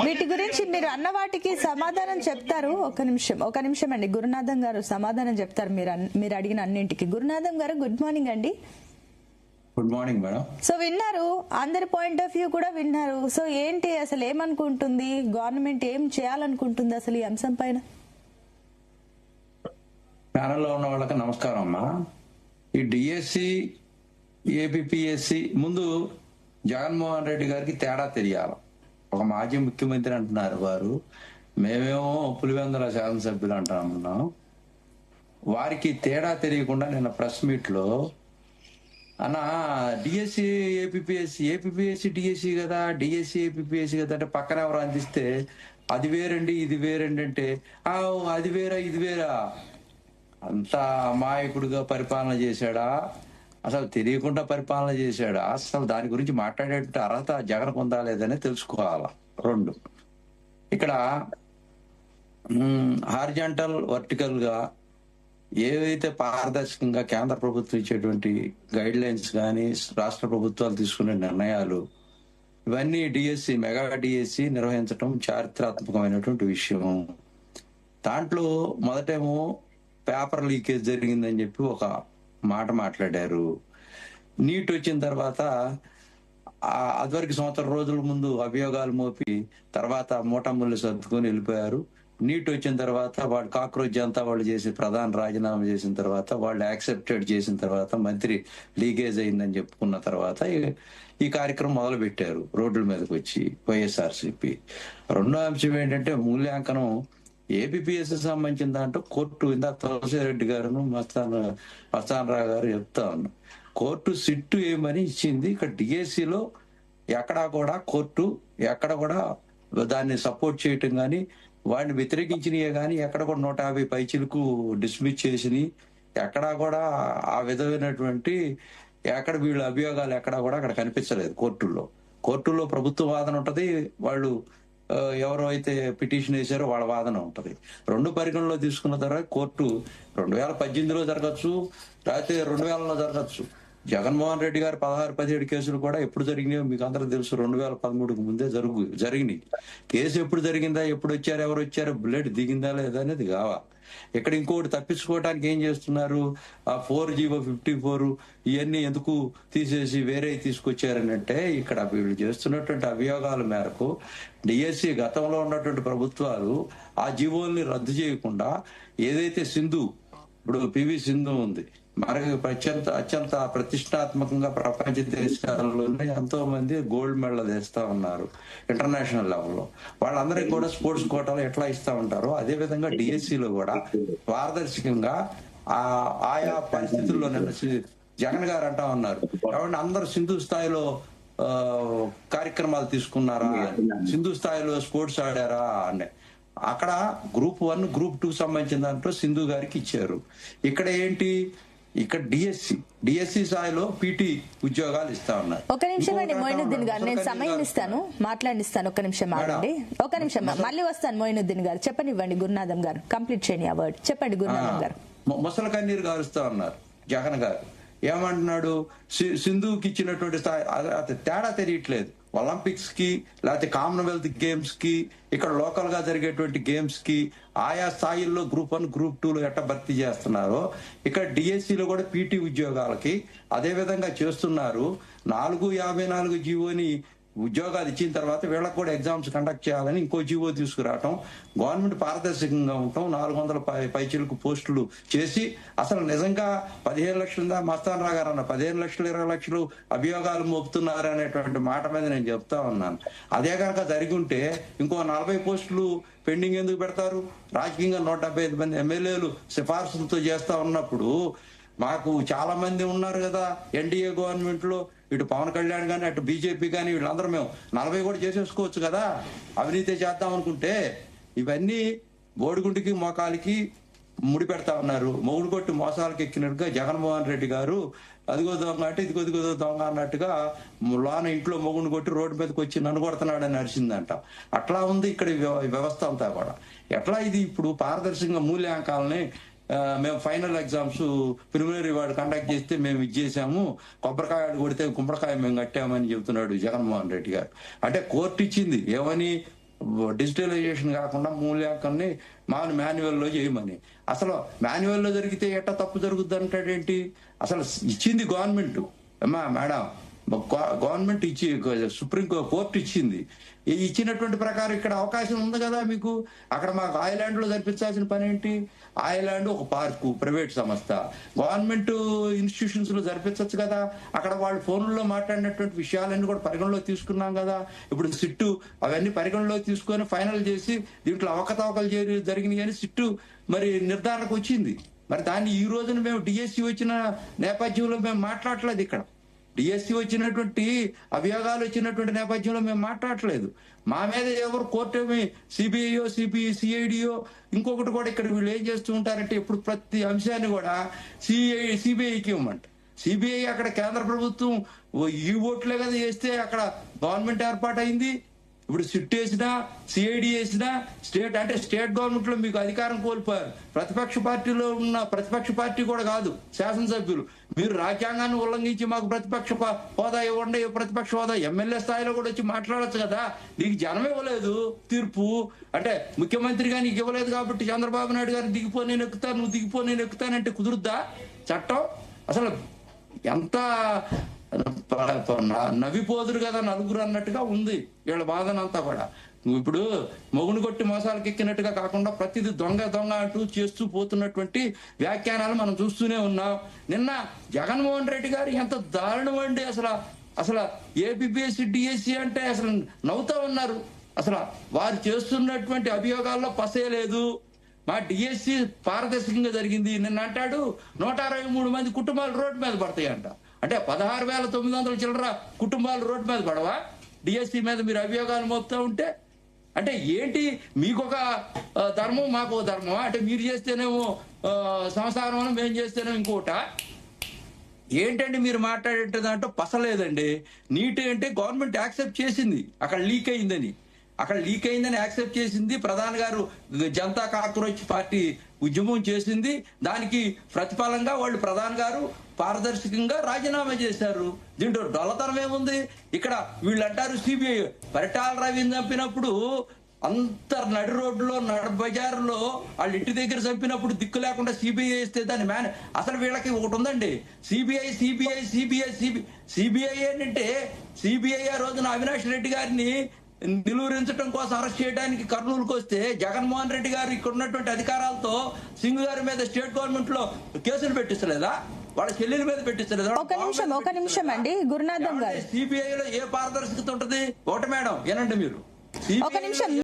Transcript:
వీటి గురించి మీరు అన్న వాటికి సమాధానం చెప్తారు. ఒక నిమిషం అండి, గురునాథం గారు సమాధానం చెప్తారు మీరు అడిగిన అన్నింటికి. గురునాథం గారు గుడ్ మార్నింగ్ అండి. Good morning madam. సో విన్నారు, అందరి పాయింట్ ఆఫ్ వ్యూ కూడా విన్నారు. సో ఏంటి అసలు ఏమనుకుంటుంది గవర్నమెంట్, ఏం చేయాలనుకుంటుంది అసలు ఈ అంశం పైన? ప్యానల్లో ఉన్న వాళ్ళకి నమస్కారం అమ్మా. ఈ డిఎస్సి ఏపీఎస్సి ముందు జగన్మోహన్ రెడ్డి గారికి తేడా తెలియాలి. ఒక మాజీ ముఖ్యమంత్రి అంటున్నారు వారు, మేమేమో పులివెందుల శాసనసభ్యులు అంటున్నాం. వారికి తేడా తెలియకుండా నిన్న ప్రెస్ మీట్ లో అన్న డిఎస్సి ఏపీఎస్సి డిఎస్సి కదా, డిఎస్సి ఏపీఎస్సి కదా అంటే పక్కన ఎవరు అందిస్తే అది వేరండి ఇది వేరండి అంటే అది వేరా ఇది వేరా, అంత అమాయకుడిగా పరిపాలన చేశాడా, అసలు తెలియకుండా పరిపాలన చేశాడా, అసలు దాని గురించి మాట్లాడేట అర్హత జగన్ పొందాలేదని తెలుసుకోవాలి. రెండు, ఇక్కడ హారిజాంటల్ వర్టికల్ గా ఏవైతే పారదర్శకంగా కేంద్ర ప్రభుత్వం ఇచ్చేటువంటి గైడ్ లైన్స్ కానీ రాష్ట్ర ప్రభుత్వాలు తీసుకునే నిర్ణయాలు ఇవన్నీ డిఎస్సి మెగా డిఎస్సి నిర్వహించడం చారిత్రాత్మకమైనటువంటి విషయం. దాంట్లో మొదటేమో పేపర్ లీకేజ్ జరిగిందని చెప్పి ఒక మాట మాట్లాడారు. నీట్ వచ్చిన తర్వాత అదివరకు సంవత్సరం రోజుల ముందు అభియోగాలు మోపి తర్వాత మూటముళ్ళు సర్దుకొని వెళ్ళిపోయారు. నీట్ వచ్చిన తర్వాత వాళ్ళు కాక్రోచ్ జనతా వాళ్ళు చేసి ప్రధాని రాజీనామా చేసిన తర్వాత వాళ్ళు యాక్సెప్టెడ్ చేసిన తర్వాత మంత్రి లీకేజ్ అయిందని చెప్పుకున్న తర్వాత ఈ కార్యక్రమం మొదలు పెట్టారు రోడ్ల మీదకి వచ్చి వైఎస్ఆర్సీపీ. రెండో అంశం ఏంటంటే మూల్యాంకనం ఏపీఎస్సి సంబంధించిన దాంట్లో కోర్టు ఇందా తులసిరెడ్డి గారును మస్తాన్ రావు గారు చెప్తా ఉన్నారు, కోర్టు సిట్టు ఏమని ఇచ్చింది. ఇక్కడ డిఎస్సిలో ఎక్కడా కూడా కోర్టు ఎక్కడ కూడా దాన్ని సపోర్ట్ చేయటం కానీ వాడిని వ్యతిరేకించినయే కానీ ఎక్కడ కూడా 150 పైచీలకు డిస్మిస్ చేసినాయి, ఎక్కడా కూడా ఆ విధమైనటువంటి ఎక్కడ వీళ్ళ అభియోగాలు ఎక్కడా కూడా అక్కడ కనిపించలేదు. కోర్టుల్లో ప్రభుత్వ వాదన ఉంటది, వాళ్ళు ఎవరో అయితే పిటిషన్ వేసారో వాళ్ళ వాదన ఉంటది. రెండు పరిగణలో తీసుకున్న తర్వాత కోర్టు 2018లో జరగచ్చు, లేకపోతే 2000లో జరగచ్చు. జగన్మోహన్ రెడ్డి గారు 16-17 కేసులు కూడా ఎప్పుడు జరిగినాయో మీకు అందరూ తెలుసు. 2013కు ముందే జరిగినాయి. కేసు ఎప్పుడు జరిగిందా, ఎప్పుడు వచ్చారు, ఎవరు వచ్చారు, బుల్లెట్ దిగిందా లేదా అనేది కావాలి. ఇక్కడ ఇంకోటి తప్పించుకోవడానికి ఏం చేస్తున్నారు, ఆ 4G54 ఇవన్నీ ఎందుకు తీసేసి వేరే తీసుకొచ్చారని అంటే ఇక్కడ వీళ్ళు చేస్తున్నటువంటి అభియోగాల మేరకు డిఎస్సి గతంలో ఉన్నటువంటి ప్రభుత్వాలు ఆ జీవోల్ని రద్దు చేయకుండా ఏదైతే ఇప్పుడు పివి సింధు ఉంది, మనకి అత్యంత ప్రతిష్టాత్మకంగా ప్రపంచ దేశాల్లోనే ఎంతో మంది గోల్డ్ మెడల్ తెస్తా ఉన్నారు ఇంటర్నేషనల్ లెవెల్లో. వాళ్ళందరికీ కూడా స్పోర్ట్స్ కోటాలు ఎట్లా ఇస్తా ఉంటారో అదే విధంగా డిఎస్సిలో కూడా పారదర్శకంగా ఆయా పరిస్థితుల్లో జగన్ గారు అంటా ఉన్నారు, కాబట్టి అందరూ సింధు స్థాయిలో కార్యక్రమాలు తీసుకున్నారా, సింధు స్థాయిలో స్పోర్ట్స్ ఆడారా అంటే అక్కడ గ్రూప్ 1 గ్రూప్ 2 సంబంధించిన దాంట్లో సింధు గారికి ఇచ్చారు. ఇక్కడ ఏంటి, ఇక్కడ డిఎస్సి స్థాయిలో పీటీ ఉద్యోగాలు ఇస్తా ఉన్నారు. ఒక నిమిషం అండి మొయినుద్దీన్ గారు, నేను సమయం ఇస్తాను, మాట్లాడిస్తాను. ఒక నిమిషం ఆగండి, ఒక నిమిషం మళ్ళీ వస్తాను. మొయినుద్దీన్ గారు చెప్పనివ్వండి, గురునాథం గారు కంప్లీట్ చేయండి ఆ వర్డ్. చెప్పండి గురునాథం గారు. ముసలి కన్నీరు గారుస్తా ఉన్నారు జగన్ గారు. ఏమంటున్నాడు, సింధుకి ఇచ్చినటువంటి స్థాయి తేడా తెలియట్లేదు. ఒలింపిక్స్ కి లేకపోతే కామన్వెల్త్ గేమ్స్ కి ఇక్కడ లోకల్ గా జరిగేటువంటి గేమ్స్ కి ఆయా స్థాయిల్లో గ్రూప్ 1 గ్రూప్ 2లో ఎట్లా భర్తీ చేస్తున్నారో ఇక్కడ డిఎస్సిలో కూడా పీటీ ఉద్యోగాలకి అదే విధంగా చేస్తున్నారు. 454 జీవోని ఉద్యోగాలు ఇచ్చిన తర్వాత వీళ్ళకి కూడా ఎగ్జామ్స్ కండక్ట్ చేయాలని ఇంకో జీవో తీసుకురావటం, గవర్నమెంట్ పారదర్శకంగా ఉండటం, 400 పైచీలకు పోస్టులు చేసి అసలు నిజంగా 15 లక్షల మస్తాన్ రావు గారు అన్న 15 లక్షలు 20 లక్షలు అభియోగాలు మోపుతున్నారు అనేటువంటి మాట మీద నేను చెప్తా ఉన్నాను. అదే కనుక జరిగి ఉంటే ఇంకో 40 పోస్టులు పెండింగ్ ఎందుకు పెడతారు? రాజకీయంగా 175 మంది ఎమ్మెల్యేలు సిఫార్సులతో చేస్తా ఉన్నప్పుడు మాకు చాలా మంది ఉన్నారు కదా ఎన్డీఏ గవర్నమెంట్ లో, ఇటు పవన్ కళ్యాణ్ కానీ అటు బీజేపీ కానీ వీళ్ళందరూ మేము 40 కూడా చేసేసుకోవచ్చు కదా అవినీతి చేద్దాం అనుకుంటే. ఇవన్నీ బోడిగుండికి మోకాలికి ముడి పెడతా ఉన్నారు. మొగుడు కొట్టి మోసాలకు ఎక్కినట్టుగా జగన్మోహన్ రెడ్డి గారు అదిగో దొంగ అంటే ఇదిగో దొంగ అన్నట్టుగా లోన ఇంట్లో మొగుడు కొట్టి రోడ్డు మీదకి వచ్చి నన్ను కొడుతున్నాడని అరిచిందంట. అట్లా ఉంది ఇక్కడ వ్యవస్థ అంతా కూడా. ఎట్లా ఇది ఇప్పుడు పారదర్శకంగా మూల్యాంకాలని మేము ఫైనల్ ఎగ్జామ్స్ ప్రిలిమినరీ వాడు కండక్ట్ చేస్తే మేము ఇది చేసాము, కొబ్బరికాయ కొడితే గుమ్మడికాయ మేము కట్టామని చెబుతున్నాడు జగన్మోహన్ రెడ్డి గారు. అంటే కోర్టు ఇచ్చింది ఏమని, డిజిటలైజేషన్ కాకుండా మూల్యాంకన్ని మాన్యువల్లో చేయమని. అసలు మాన్యువల్లో జరిగితే ఎట్లా తప్పు జరుగుద్ది అంటాడేంటి? అసలు ఇచ్చింది గవర్నమెంట్ అమ్మా మేడం, గవర్నమెంట్ ఇచ్చి సుప్రీం కోర్టు ఇచ్చింది. ఇచ్చినటువంటి ప్రకారం ఇక్కడ అవకాశం ఉంది కదా మీకు. అక్కడ మాకు ఐలాండ్ లో జరిపించాల్సిన పని ఏంటి? ఐలాండ్ ఒక పార్కు, ప్రైవేట్ సంస్థ, గవర్నమెంట్ ఇన్స్టిట్యూషన్స్ లో జరిపించవచ్చు కదా. అక్కడ వాళ్ళు ఫోన్లలో మాట్లాడినటువంటి విషయాలన్నీ కూడా పరిగణలో తీసుకున్నాం కదా. ఇప్పుడు సిట్టు అవన్నీ పరిగణలో తీసుకొని ఫైనల్ చేసి దీంట్లో అవకతవకలు జరిగినాయి అని సిట్టు మరి నిర్ధారణకు వచ్చింది. మరి దాన్ని ఈ రోజున మేము డిఎస్సి వచ్చిన నేపథ్యంలో మేము మాట్లాడలేదు. ఇక్కడ డిఎస్సి వచ్చినటువంటి అభియోగాలు వచ్చినటువంటి నేపథ్యంలో మేము మాట్లాడట్లేదు. మా మీద ఎవరు కోర్టు ఏమి సిబిఐయో సిఐడియో ఇంకొకటి కూడా ఇక్కడ వీళ్ళు ఏం చేస్తూ ఉంటారంటే ఇప్పుడు ప్రతి అంశాన్ని కూడా సిబిఐకి ఇవ్వమంట. సిబిఐ అక్కడ కేంద్ర ప్రభుత్వం ఈ ఓట్లే కదా వేస్తే అక్కడ గవర్నమెంట్ ఏర్పాటైంది. ఇప్పుడు సిట్ వేసినా సిఐడి వేసినా స్టేట్ గవర్నమెంట్ లో మీకు అధికారం కోల్పోయారు. ప్రతిపక్ష పార్టీలో ఉన్న ప్రతిపక్ష పార్టీ కూడా కాదు, శాసనసభ్యులు. మీరు రాజ్యాంగాన్ని ఉల్లంఘించి మాకు ప్రతిపక్ష హోదా ఇవ్వండి, ప్రతిపక్ష హోదా ఎమ్మెల్యే స్థాయిలో కూడా వచ్చి మాట్లాడచ్చు కదా. నీకు జనం ఇవ్వలేదు తీర్పు, అంటే ముఖ్యమంత్రిగా నీకు ఇవ్వలేదు కాబట్టి చంద్రబాబు నాయుడు గారు దిగిపో నేను ఎక్కుతాను, నువ్వు దిగిపో నేను ఎక్కుతానంటే కుదురుద్దా చట్టం? అసలు ఎంత నవ్విపోదురు కదా నలుగురు అన్నట్టుగా ఉంది వీళ్ళ బాధనంతా కూడా. ఇప్పుడు మొగుడు కొట్టి మోసాలకు ఎక్కినట్టుగా కాకుండా ప్రతిదీ దొంగ అంటూ చేస్తూ పోతున్నటువంటి వ్యాఖ్యానాలు మనం చూస్తూనే ఉన్నాం. నిన్న జగన్మోహన్ రెడ్డి గారు ఎంత దారుణం అండి. అసలు ఏపీఎస్సీ డిఎస్సి అంటే అసలు నవ్వుతా ఉన్నారు. అసలు వారు చేస్తున్నటువంటి అభియోగాల్లో పసేలేదు. మా డిఎస్సి పారదర్శకంగా జరిగింది. నిన్న అంటాడు 163 మంది కుటుంబాలు రోడ్డు మీద పడతాయంట. అంటే 16,900 చిల్లర కుటుంబాలు రోడ్డు మీద పడవా డిఎస్సి మీద మీరు అభియోగాలు మోపుతా ఉంటే? అంటే ఏంటి మీకొక ధర్మం మాకు ధర్మం? అంటే మీరు చేస్తేనేమో సంసారం అని మేము చేస్తేనేమో ఇంకోట. ఏంటండి మీరు మాట్లాడే దాంట్లో పసలేదండి. నీట్ అంటే గవర్నమెంట్ యాక్సెప్ట్ చేసింది అక్కడ లీక్ అయిందని యాక్సెప్ట్ చేసింది. ప్రధాని గారు జనతా కాక్రోచ్ పార్టీ ఉద్యమం చేసింది. దానికి ప్రతిఫలంగా వాళ్ళు ప్రధాని గారు పారదర్శకంగా రాజీనామా చేశారు. దీంట్లో డొల్లతనం ఏముంది? ఇక్కడ వీళ్ళు అంటారు సిబిఐ పరిటాల రవిని చంపినప్పుడు అంత నడి రోడ్డులో నడి బజారులో వాళ్ళ ఇంటి దగ్గర చంపినప్పుడు దిక్కు లేకుండా సిబిఐ ఇస్తే దాన్ని అసలు వీళ్ళకి ఒకటి ఉందండి, సిబిఐ ఏంటంటే సిబిఐ ఆ రోజున అవినాష్ రెడ్డి గారిని నిలువరించడం కోసం అరెస్ట్ చేయడానికి కర్నూలుకు వస్తే జగన్మోహన్ రెడ్డి గారు ఇక్కడ ఉన్నటువంటి అధికారాలతో సింగ్ గారి మీద స్టేట్ గవర్నమెంట్ లో కేసులు పెట్టిస్తలేదా? వాళ్ళ చెల్లెల మీద పెట్టిస్తలేదా? ఒక నిమిషం అండి గురునాథం గారు, సిబిఐ లో ఏ పారదర్శకత ఉంటది? ఒకటి మేడం ఏనండి మీరు ఒక నిమిషం